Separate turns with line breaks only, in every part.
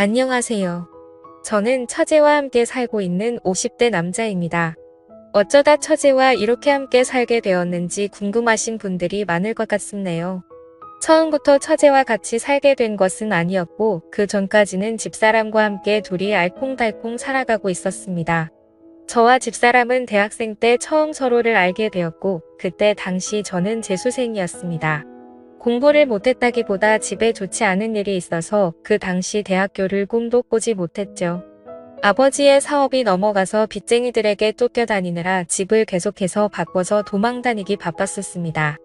안녕하세요. 저는 처제와 함께 살고 있는 50대 남자입니다. 어쩌다 처제와 이렇게 함께 살게 되었는지 궁금하신 분들이 많을 것 같습네요. 처음부터 처제와 같이 살게 된 것은 아니었고 그 전까지는 집사람과 함께 둘이 알콩달콩 살아가고 있었습니다. 저와 집사람은 대학생 때 처음 서로를 알게 되었고 그때 당시 저는 재수생이었습니다. 공부를 못했다기보다 집에 좋지 않은 일이 있어서 그 당시 대학교를 꿈도 꾸지 못했죠. 아버지의 사업이 넘어가서 빚쟁이들에게 쫓겨다니느라 집을 계속해서 바꿔서 도망다니기 바빴었습니다.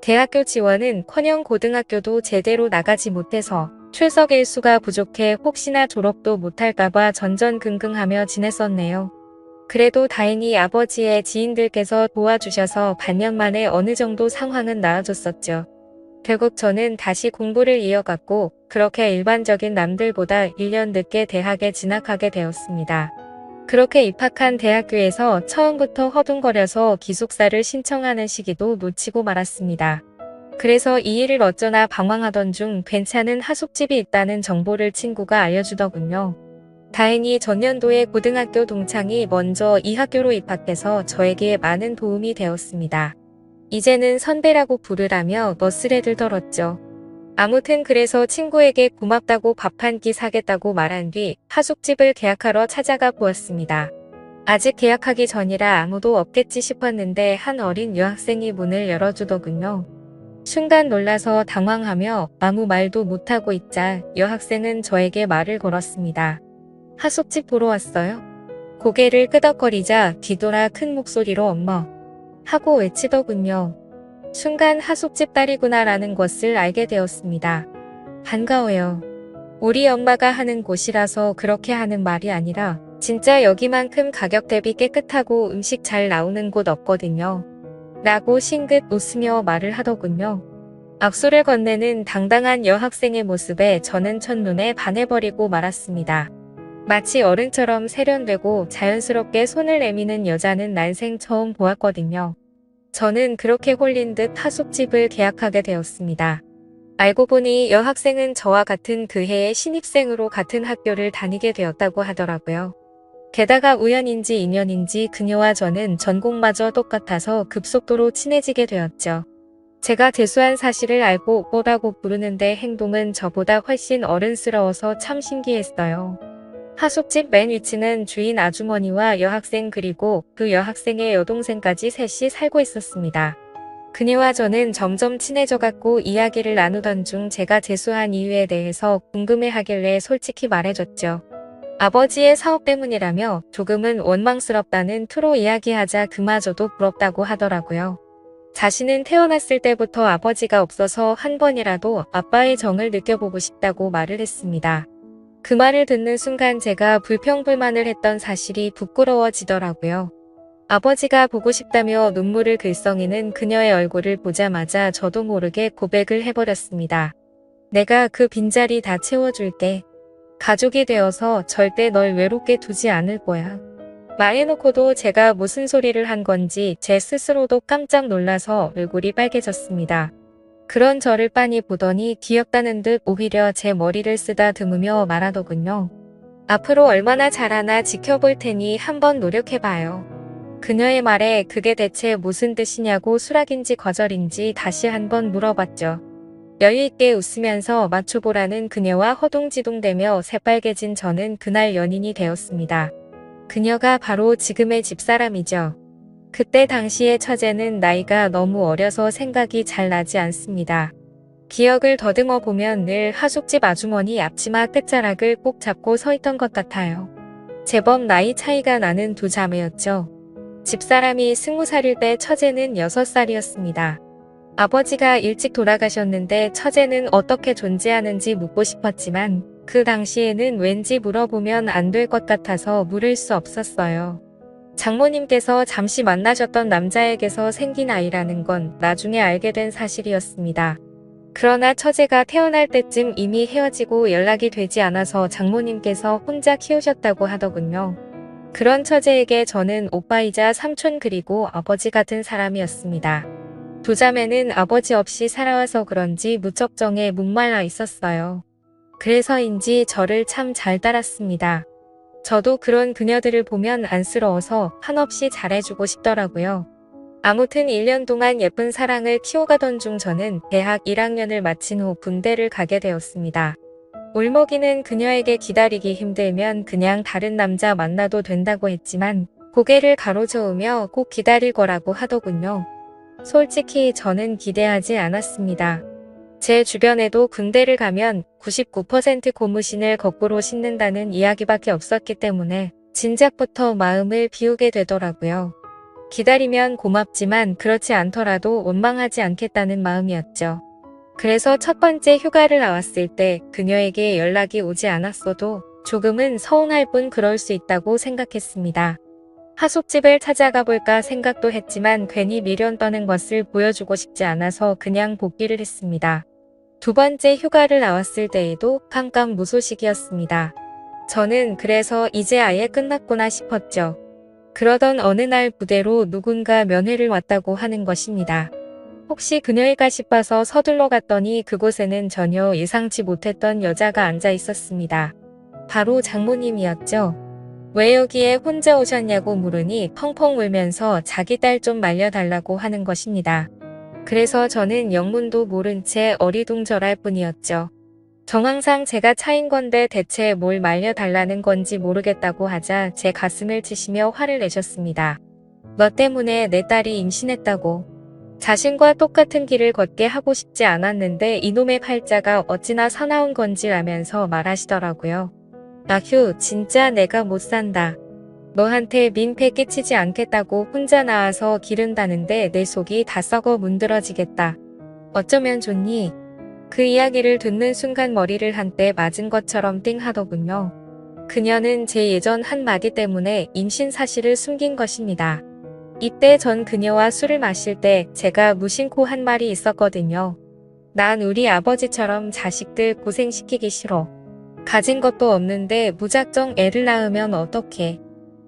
대학교 지원은커녕 고등학교도 제대로 나가지 못해서 출석 일수가 부족해 혹시나 졸업도 못할까봐 전전긍긍하며 지냈었네요. 그래도 다행히 아버지의 지인들께서 도와주셔서 반년 만에 어느 정도 상황은 나아졌었죠. 결국 저는 다시 공부를 이어갔고 그렇게 일반적인 남들보다 1년 늦게 대학에 진학하게 되었습니다. 그렇게 입학한 대학교에서 처음부터 허둥거려서 기숙사를 신청하는 시기도 놓치고 말았습니다. 그래서 이 일을 어쩌나 방황하던 중 괜찮은 하숙집이 있다는 정보를 친구가 알려주더군요. 다행히 전년도에 고등학교 동창이 먼저 이 학교로 입학해서 저에게 많은 도움이 되었습니다. 이제는 선배라고 부르라며 멋스레들 떨었죠. 아무튼 그래서 친구에게 고맙다고 밥 한 끼 사겠다고 말한 뒤 하숙집을 계약하러 찾아가 보았습니다. 아직 계약하기 전이라 아무도 없겠지 싶었는데 한 어린 여학생이 문을 열어주더군요. 순간 놀라서 당황하며 아무 말도 못하고 있자 여학생은 저에게 말을 걸었습니다. 하숙집 보러 왔어요? 고개를 끄덕거리자 뒤돌아 큰 목소리로 엄마 하고 외치더군요. 순간 하숙집 딸이구나라는 것을 알게 되었습니다. 반가워요. 우리 엄마가 하는 곳이라서 그렇게 하는 말이 아니라 진짜 여기만큼 가격 대비 깨끗하고 음식 잘 나오는 곳 없거든요. 라고 싱긋 웃으며 말을 하더군요. 악수를 건네는 당당한 여학생의 모습에 저는 첫눈에 반해버리고 말았습니다. 마치 어른처럼 세련되고 자연스럽게 손을 내미는 여자는 난생 처음 보았거든요. 저는 그렇게 홀린 듯 하숙집을 계약하게 되었습니다. 알고 보니 여학생은 저와 같은 그 해의 신입생으로 같은 학교를 다니게 되었다고 하더라고요. 게다가 우연인지 인연인지 그녀와 저는 전공마저 똑같아서 급속도로 친해지게 되었죠. 제가 재수한 사실을 알고 오빠라고 부르는데 행동은 저보다 훨씬 어른스러워서 참 신기했어요. 하숙집 맨 위치는 주인 아주머니와 여학생 그리고 그 여학생의 여동생까지 셋이 살고 있었습니다. 그녀와 저는 점점 친해져갔고 이야기를 나누던 중 제가 재수한 이유에 대해서 궁금해하길래 솔직히 말해줬죠. 아버지의 사업 때문이라며 조금은 원망스럽다는 투로 이야기하자 그마저도 부럽다고 하더라고요. 자신은 태어났을 때부터 아버지가 없어서 한 번이라도 아빠의 정을 느껴보고 싶다고 말을 했습니다. 그 말을 듣는 순간 제가 불평불만을 했던 사실이 부끄러워지더라고요. 아버지가 보고 싶다며 눈물을 글썽이는 그녀의 얼굴을 보자마자 저도 모르게 고백을 해버렸습니다. 내가 그 빈자리 다 채워줄게. 가족이 되어서 절대 널 외롭게 두지 않을 거야. 말해놓고도 제가 무슨 소리를 한 건지 제 스스로도 깜짝 놀라서 얼굴이 빨개졌습니다. 그런 저를 빤히 보더니 귀엽다는 듯 오히려 제 머리를 쓰다듬으며 말하더군요. 앞으로 얼마나 잘하나 지켜볼 테니 한번 노력해봐요. 그녀의 말에 그게 대체 무슨 뜻이냐고 수락인지 거절인지 다시 한번 물어봤죠. 여유있게 웃으면서 맞춰보라는 그녀와 허둥지둥대며 새빨개진 저는 그날 연인이 되었습니다. 그녀가 바로 지금의 집사람이죠. 그때 당시의 처제는 나이가 너무 어려서 생각이 잘 나지 않습니다. 기억을 더듬어 보면 늘 하숙집 아주머니 앞치마 끝자락을 꼭 잡고 서 있던 것 같아요. 제법 나이 차이가 나는 두 자매였죠. 집사람이 20살일 때 처제는 6살이었습니다. 아버지가 일찍 돌아가셨는데 처제는 어떻게 존재하는지 묻고 싶었지만 그 당시에는 왠지 물어보면 안 될 것 같아서 물을 수 없었어요. 장모님께서 잠시 만나셨던 남자에게서 생긴 아이라는 건 나중에 알게 된 사실이었습니다. 그러나 처제가 태어날 때쯤 이미 헤어지고 연락이 되지 않아서 장모님께서 혼자 키우셨다고 하더군요. 그런 처제에게 저는 오빠이자 삼촌 그리고 아버지 같은 사람이었습니다. 두 자매는 아버지 없이 살아와서 그런지 무척 정에 목말라 있었어요. 그래서인지 저를 참 잘 따랐습니다. 저도 그런 그녀들을 보면 안쓰러워서 한없이 잘해주고 싶더라고요. 아무튼 1년 동안 예쁜 사랑을 키워가던 중 저는 대학 1학년을 마친 후 군대를 가게 되었습니다. 울먹이는 그녀에게 기다리기 힘들면 그냥 다른 남자 만나도 된다고 했지만 고개를 가로저으며 꼭 기다릴 거라고 하더군요. 솔직히 저는 기대하지 않았습니다. 제 주변에도 군대를 가면 99% 고무신을 거꾸로 신는다는 이야기밖에 없었기 때문에 진작부터 마음을 비우게 되더라고요. 기다리면 고맙지만 그렇지 않더라도 원망하지 않겠다는 마음이었죠. 그래서 첫 번째 휴가를 나왔을 때 그녀에게 연락이 오지 않았어도 조금은 서운할 뿐 그럴 수 있다고 생각했습니다. 하숙집을 찾아가 볼까 생각도 했지만 괜히 미련 떠는 것을 보여주고 싶지 않아서 그냥 복귀를 했습니다. 두 번째 휴가를 나왔을 때에도 깜깜무소식이었습니다. 저는 그래서 이제 아예 끝났구나 싶었죠. 그러던 어느 날 부대로 누군가 면회를 왔다고 하는 것입니다. 혹시 그녀일까 싶어서 서둘러 갔더니 그곳에는 전혀 예상치 못했던 여자가 앉아 있었습니다. 바로 장모님이었죠. 왜 여기에 혼자 오셨냐고 물으니 펑펑 울면서 자기 딸 좀 말려달라고 하는 것입니다. 그래서 저는 영문도 모른 채 어리둥절할 뿐이었죠. 정황상 제가 차인 건데 대체 뭘 말려달라는 건지 모르겠다고 하자 제 가슴을 치시며 화를 내셨습니다. 너 때문에 내 딸이 임신했다고. 자신과 똑같은 길을 걷게 하고 싶지 않았는데 이놈의 팔자가 어찌나 사나운 건지 라면서 말하시더라고요. 아휴, 진짜 내가 못 산다. 너한테 민폐 끼치지 않겠다고 혼자 나와서 기른다는데 내 속이 다 썩어 문드러지겠다. 어쩌면 좋니? 그 이야기를 듣는 순간 머리를 한대 맞은 것처럼 띵 하더군요. 그녀는 제 예전 한마디 때문에 임신 사실을 숨긴 것입니다. 이때 전 그녀와 술을 마실 때 제가 무심코 한 말이 있었거든요. 난 우리 아버지처럼 자식들 고생시키기 싫어. 가진 것도 없는데 무작정 애를 낳으면 어떡해.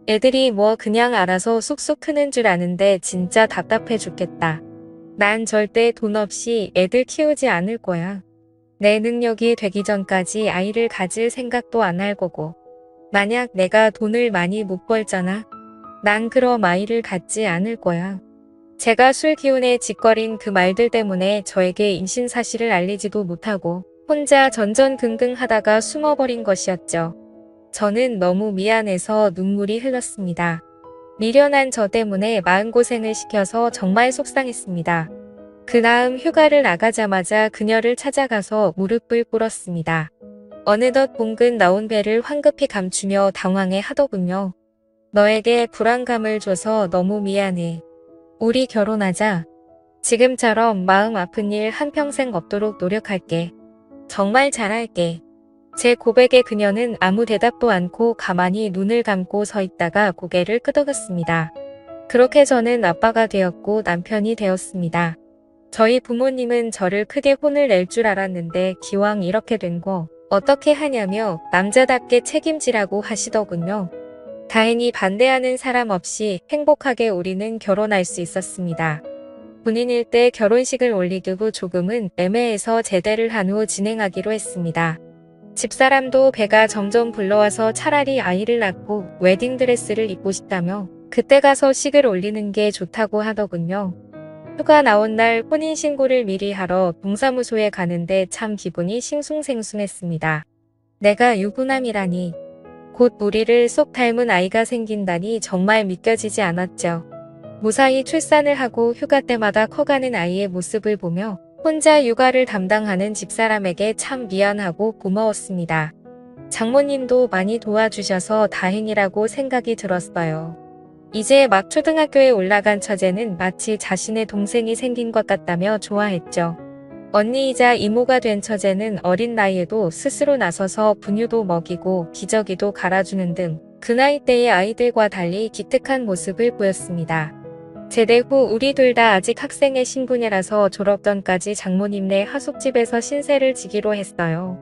애들이 뭐 그냥 알아서 쑥쑥 크는 줄 아는데 진짜 답답해 죽겠다. 난 절대 돈 없이 애들 키우지 않을 거야. 내 능력이 되기 전까지 아이를 가질 생각도 안 할 거고. 만약 내가 돈을 많이 못 벌잖아. 난 그럼 아이를 갖지 않을 거야. 제가 술 기운에 짓거린 그 말들 때문에 저에게 임신 사실을 알리지도 못하고 혼자 전전긍긍 하다가 숨어버린 것이었죠. 저는 너무 미안해서 눈물이 흘렀습니다. 미련한 저 때문에 마음고생을 시켜서 정말 속상했습니다. 그 다음 휴가를 나가자마자 그녀를 찾아가서 무릎을 꿇었습니다. 어느덧 봉근 나온 배를 황급히 감추며 당황해 하더군요. 너에게 불안감을 줘서 너무 미안해. 우리 결혼하자. 지금처럼 마음 아픈 일 한평생 없도록 노력할게. 정말 잘할게. 제 고백에 그녀는 아무 대답도 않고 가만히 눈을 감고 서 있다가 고개를 끄덕였습니다. 그렇게 저는 아빠가 되었고 남편이 되었습니다. 저희 부모님은 저를 크게 혼을 낼 줄 알았는데 기왕 이렇게 된 거 어떻게 하냐며 남자답게 책임지라고 하시더군요. 다행히 반대하는 사람 없이 행복하게 우리는 결혼할 수 있었습니다. 군인일 때 결혼식을 올리고 조금은 애매해서 제대를 한 후 진행하기로 했습니다. 집사람도 배가 점점 불러와서 차라리 아이를 낳고 웨딩드레스를 입고 싶다며 그때 가서 식을 올리는 게 좋다고 하더군요. 휴가 나온 날 혼인신고를 미리 하러 동사무소에 가는데 참 기분이 싱숭생숭했습니다. 내가 유부남이라니. 곧 우리를 쏙 닮은 아이가 생긴다니 정말 믿겨지지 않았죠. 무사히 출산을 하고 휴가 때마다 커가는 아이의 모습을 보며 혼자 육아를 담당하는 집사람에게 참 미안하고 고마웠습니다. 장모님도 많이 도와주셔서 다행이라고 생각이 들었어요. 이제 막 초등학교에 올라간 처제는 마치 자신의 동생이 생긴 것 같다며 좋아했죠. 언니이자 이모가 된 처제는 어린 나이에도 스스로 나서서 분유도 먹이고 기저귀도 갈아주는 등 그 나이대의 아이들과 달리 기특한 모습을 보였습니다. 제대 후 우리 둘 다 아직 학생의 신분이라서 졸업전까지 장모님네 하숙집에서 신세를 지기로 했어요.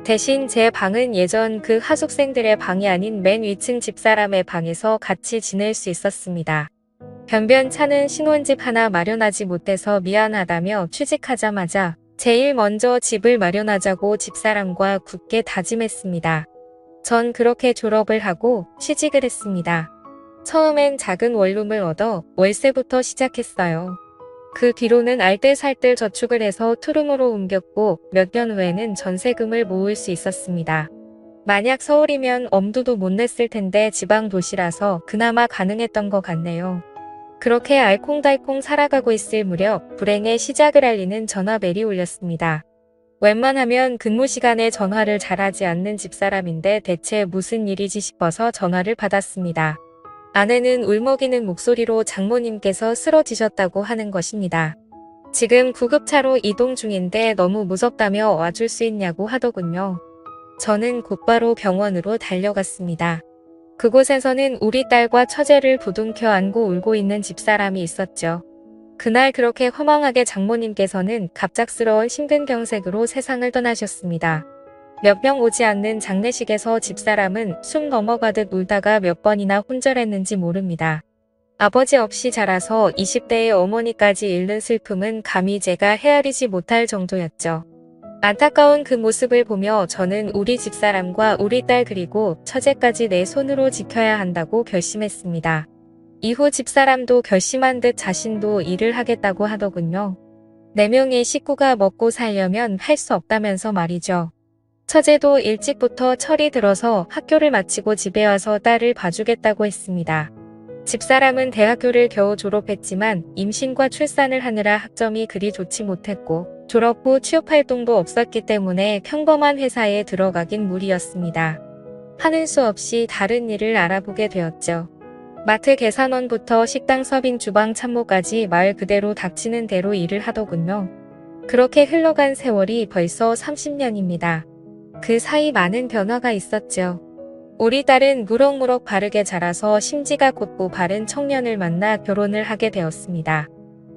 대신 제 방은 예전 그 하숙생들의 방이 아닌 맨 위층 집사람의 방에서 같이 지낼 수 있었습니다. 변변찮은 신혼집 하나 마련하지 못해서 미안하다며 취직하자마자 제일 먼저 집을 마련하자고 집사람과 굳게 다짐했습니다. 전 그렇게 졸업을 하고 취직을 했습니다. 처음엔 작은 원룸을 얻어 월세부터 시작했어요. 그 뒤로는 알뜰살뜰 저축을 해서 투룸으로 옮겼고 몇 년 후에는 전세금을 모을 수 있었습니다. 만약 서울이면 엄두도 못 냈을 텐데 지방 도시라서 그나마 가능했던 것 같네요. 그렇게 알콩달콩 살아가고 있을 무렵 불행의 시작을 알리는 전화벨이 울렸습니다. 웬만하면 근무 시간에 전화를 잘하지 않는 집사람인데 대체 무슨 일이지 싶어서 전화를 받았습니다. 아내는 울먹이는 목소리로 장모님께서 쓰러지셨다고 하는 것입니다. 지금 구급차로 이동 중인데 너무 무섭다며 와줄 수 있냐고 하더군요. 저는 곧바로 병원으로 달려갔습니다. 그곳에서는 우리 딸과 처제를 부둥켜 안고 울고 있는 집사람이 있었죠. 그날 그렇게 허망하게 장모님께서는 갑작스러운 심근경색으로 세상을 떠나셨습니다. 몇 명 오지 않는 장례식에서 집사람은 숨 넘어가듯 울다가 몇 번이나 혼절했는지 모릅니다. 아버지 없이 자라서 20대의 어머니까지 잃는 슬픔은 감히 제가 헤아리지 못할 정도였죠. 안타까운 그 모습을 보며 저는 우리 집사람과 우리 딸 그리고 처제까지 내 손으로 지켜야 한다고 결심했습니다. 이후 집사람도 결심한 듯 자신도 일을 하겠다고 하더군요. 4명의 식구가 먹고 살려면 할 수 없다면서 말이죠. 처제도 일찍부터 철이 들어서 학교를 마치고 집에 와서 딸을 봐주겠다고 했습니다. 집사람은 대학교를 겨우 졸업했지만 임신과 출산을 하느라 학점이 그리 좋지 못했고 졸업 후 취업활동도 없었기 때문에 평범한 회사에 들어가긴 무리였습니다. 하는 수 없이 다른 일을 알아보게 되었죠. 마트 계산원부터 식당 서빙 주방 참모까지 말 그대로 닥치는 대로 일을 하더군요. 그렇게 흘러간 세월이 벌써 30년입니다. 그 사이 많은 변화가 있었죠. 우리 딸은 무럭무럭 바르게 자라서 심지가 곧고 바른 청년을 만나 결혼을 하게 되었습니다.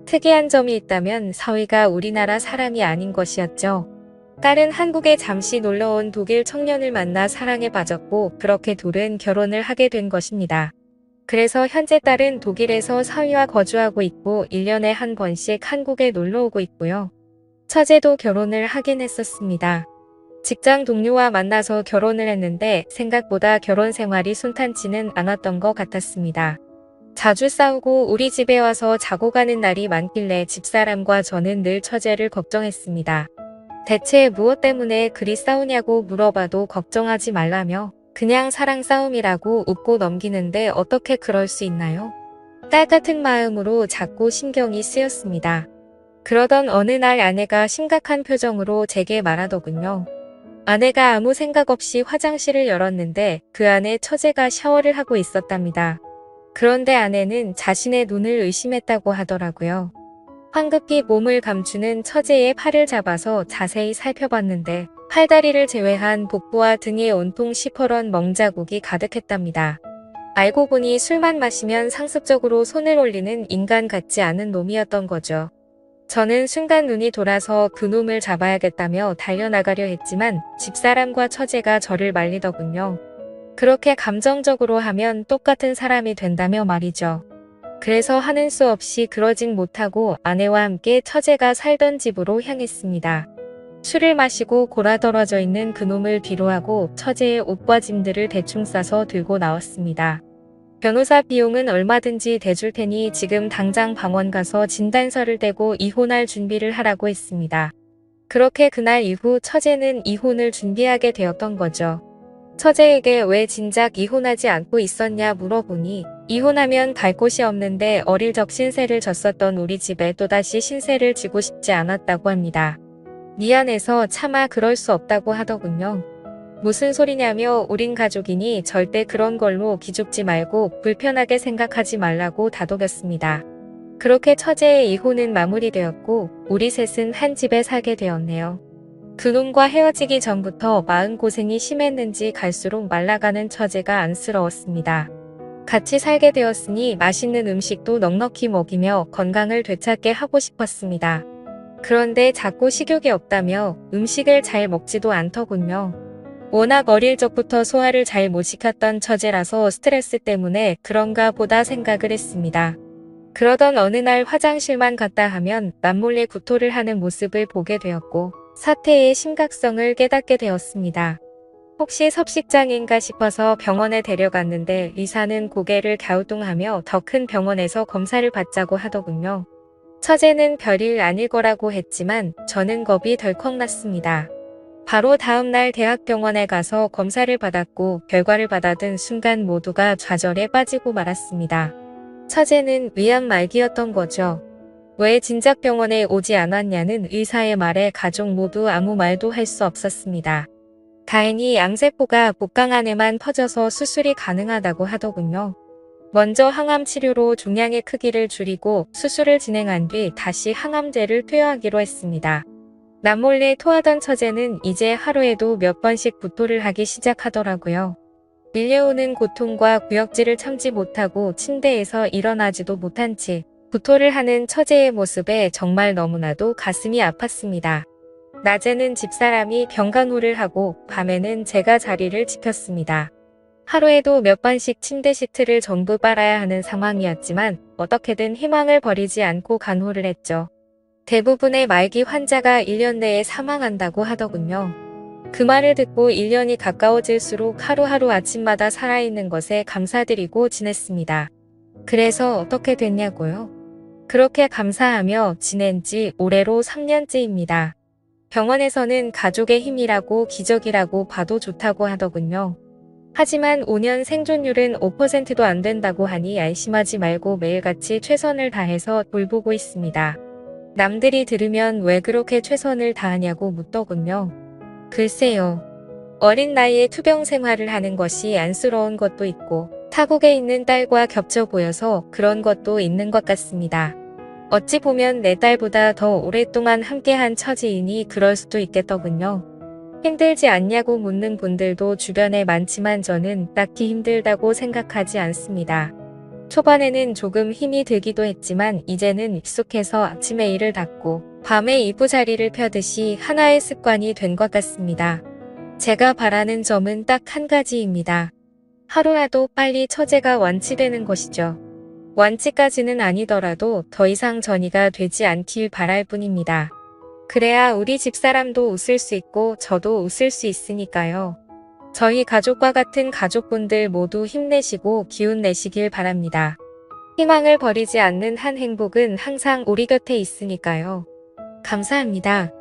특이한 점이 있다면 사위가 우리나라 사람이 아닌 것이었죠. 딸은 한국에 잠시 놀러온 독일 청년을 만나 사랑에 빠졌고 그렇게 둘은 결혼을 하게 된 것입니다. 그래서 현재 딸은 독일에서 사위와 거주하고 있고 1년에 한 번씩 한국에 놀러 오고 있고요. 처제도 결혼을 하긴 했었습니다. 직장 동료와 만나서 결혼을 했는데 생각보다 결혼 생활이 순탄치는 않았던 것 같았습니다. 자주 싸우고 우리 집에 와서 자고 가는 날이 많길래 집사람과 저는 늘 처제를 걱정했습니다. 대체 무엇 때문에 그리 싸우냐고 물어봐도 걱정하지 말라며 그냥 사랑 싸움이라고 웃고 넘기는데 어떻게 그럴 수 있나요? 딸 같은 마음으로 자꾸 신경이 쓰였습니다. 그러던 어느 날 아내가 심각한 표정으로 제게 말하더군요. 아내가 아무 생각 없이 화장실을 열었는데 그 안에 처제가 샤워를 하고 있었답니다. 그런데 아내는 자신의 눈을 의심했다고 하더라고요. 황급히 몸을 감추는 처제의 팔을 잡아서 자세히 살펴봤는데 팔다리를 제외한 복부와 등에 온통 시퍼런 멍자국이 가득했답니다. 알고 보니 술만 마시면 상습적으로 손을 올리는 인간 같지 않은 놈이었던 거죠. 저는 순간 눈이 돌아서 그놈을 잡아야겠다며 달려나가려 했지만 집사람과 처제가 저를 말리더군요. 그렇게 감정적으로 하면 똑같은 사람이 된다며 말이죠. 그래서 하는 수 없이 그러진 못하고 아내와 함께 처제가 살던 집으로 향했습니다. 술을 마시고 골아떨어져 있는 그놈을 뒤로하고 처제의 옷과 짐들을 대충 싸서 들고 나왔습니다. 변호사 비용은 얼마든지 대줄 테니 지금 당장 방원 가서 진단서를 떼고 이혼할 준비를 하라고 했습니다. 그렇게 그날 이후 처제는 이혼을 준비하게 되었던 거죠. 처제에게 왜 진작 이혼하지 않고 있었냐 물어보니 이혼하면 갈 곳이 없는데 어릴 적 신세를 졌었던 우리 집에 또다시 신세를 지고 싶지 않았다고 합니다. 미안해서 차마 그럴 수 없다고 하더군요. 무슨 소리냐며 우린 가족이니 절대 그런 걸로 기죽지 말고 불편하게 생각하지 말라고 다독였습니다. 그렇게 처제의 이혼은 마무리되었고 우리 셋은 한 집에 살게 되었네요. 그놈과 헤어지기 전부터 마음고생이 심했는지 갈수록 말라가는 처제가 안쓰러웠습니다. 같이 살게 되었으니 맛있는 음식도 넉넉히 먹이며 건강을 되찾게 하고 싶었습니다. 그런데 자꾸 식욕이 없다며 음식을 잘 먹지도 않더군요. 워낙 어릴 적부터 소화를 잘 못 시켰던 처제라서 스트레스 때문에 그런가 보다 생각을 했습니다. 그러던 어느 날 화장실만 갔다 하면 남몰래 구토를 하는 모습을 보게 되었고 사태의 심각성을 깨닫게 되었습니다. 혹시 섭식장애인가 싶어서 병원에 데려갔는데 의사는 고개를 갸우뚱하며 더 큰 병원에서 검사를 받자고 하더군요. 처제는 별일 아닐 거라고 했지만 저는 겁이 덜컥 났습니다. 바로 다음날 대학병원에 가서 검사를 받았고 결과를 받아든 순간 모두가 좌절에 빠지고 말았습니다. 처제는 위암 말기였던 거죠. 왜 진작 병원에 오지 않았냐는 의사의 말에 가족 모두 아무 말도 할 수 없었습니다. 다행히 암세포가 복강 안에만 퍼져서 수술이 가능하다고 하더군요. 먼저 항암 치료로 종양의 크기를 줄이고 수술을 진행한 뒤 다시 항암제를 투여하기로 했습니다. 남몰래 토하던 처제는 이제 하루에도 몇 번씩 구토를 하기 시작하더라고요. 밀려오는 고통과 구역질을 참지 못하고 침대에서 일어나지도 못한 채 구토를 하는 처제의 모습에 정말 너무나도 가슴이 아팠습니다. 낮에는 집사람이 병간호를 하고 밤에는 제가 자리를 지켰습니다. 하루에도 몇 번씩 침대 시트를 전부 빨아야 하는 상황이었지만 어떻게든 희망을 버리지 않고 간호를 했죠. 대부분의 말기 환자가 1년 내에 사망한다고 하더군요. 그 말을 듣고 1년이 가까워질수록 하루하루 아침마다 살아있는 것에 감사드리고 지냈습니다. 그래서 어떻게 됐냐고요? 그렇게 감사하며 지낸 지 올해로 3년째입니다. 병원에서는 가족의 힘이라고 기적이라고 봐도 좋다고 하더군요. 하지만 5년 생존율은 5%도 안 된다고 하니 안심하지 말고 매일같이 최선을 다해서 돌보고 있습니다. 남들이 들으면 왜 그렇게 최선을 다하냐고 묻더군요. 글쎄요. 어린 나이에 투병 생활을 하는 것이 안쓰러운 것도 있고 타국에 있는 딸과 겹쳐 보여서 그런 것도 있는 것 같습니다. 어찌 보면 내 딸보다 더 오랫동안 함께한 처지이니 그럴 수도 있겠더군요. 힘들지 않냐고 묻는 분들도 주변에 많지만 저는 딱히 힘들다고 생각하지 않습니다. 초반에는 조금 힘이 들기도 했지만 이제는 익숙해서 아침에 이를 닦고 밤에 이부자리를 펴듯이 하나의 습관이 된 것 같습니다. 제가 바라는 점은 딱 한 가지입니다. 하루라도 빨리 처제가 완치되는 것이죠. 완치까지는 아니더라도 더 이상 전이가 되지 않길 바랄 뿐입니다. 그래야 우리 집사람도 웃을 수 있고 저도 웃을 수 있으니까요. 저희 가족과 같은 가족분들 모두 힘내시고 기운 내시길 바랍니다. 희망을 버리지 않는 한 행복은 항상 우리 곁에 있으니까요. 감사합니다.